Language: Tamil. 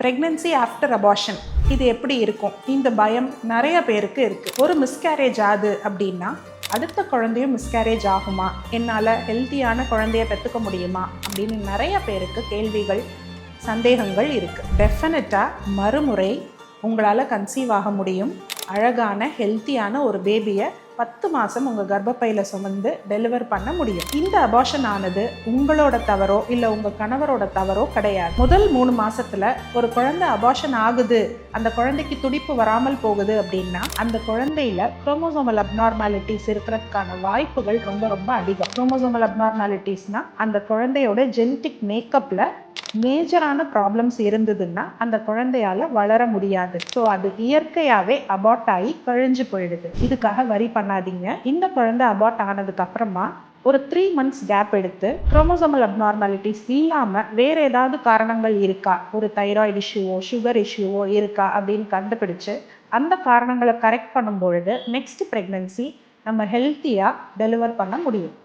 ப்ரெக்னென்சி ஆஃப்டர் அபார்ஷன் இது எப்படி இருக்கும்? இந்த பயம் நிறைய பேருக்கு இருக்குது. ஒரு மிஸ்கேரேஜ் ஆகுது அப்படின்னா அடுத்த குழந்தையும் மிஸ்கேரேஜ் ஆகுமா, என்னால் ஹெல்த்தியான குழந்தைய பெற்றுக்க முடியுமா அப்படின்னு நிறைய பேருக்கு கேள்விகள், சந்தேகங்கள் இருக்குது. டெஃபினட்டாக மறுமுறை உங்களால் கன்சீவ் ஆக முடியும். அழகான ஹெல்த்தியான ஒரு பேபியை 10 மாதம் உங்கள் கர்ப்பப்பையில் சுமந்து டெலிவர் பண்ண முடியும். இந்த அபார்ஷன் ஆனது உங்களோட தவறோ இல்லை உங்கள் கணவரோட தவறோ கிடையாது. முதல் 3 மாதத்தில் ஒரு குழந்தை அபார்ஷன் ஆகுது, அந்த குழந்தைக்கு துடிப்பு வராமல் போகுது அப்படின்னா அந்த குழந்தையில குரோமோசோமல் அப்நார்மாலிட்டிஸ் இருக்கிறதுக்கான வாய்ப்புகள் ரொம்ப ரொம்ப அதிகம். குரோமோசோமல் அப்நார்மாலிட்டிஸ்னால் அந்த குழந்தையோட ஜெனட்டிக் மேக்கப்பில் மேஜரான ப்ராப்ளம்ஸ் இருந்ததுன்னா அந்த குழந்தையால வளர முடியாது. ஸோ அது இயற்கையாகவே அபார்ட் ஆகி கழிஞ்சு போயிடுது. இதுக்காக வரி பண்ணாதீங்க. இந்த குழந்தை அபார்ட் ஆனதுக்கு அப்புறமா ஒரு 3 months கேப் எடுத்து குரோமோசோமல் அப்நார்மாலிட்டிஸ் இல்லாமல் வேறு ஏதாவது காரணங்கள் இருக்கா, ஒரு தைராய்டு இஷ்யூவோ சுகர் இஷ்யூவோ இருக்கா அப்படின்னு கண்டுபிடிச்சு அந்த காரணங்களை கரெக்ட் பண்ணும்பொழுது நெக்ஸ்ட் ப்ரெக்னன்சி நம்ம ஹெல்த்தியாக டெலிவர் பண்ண முடியும்.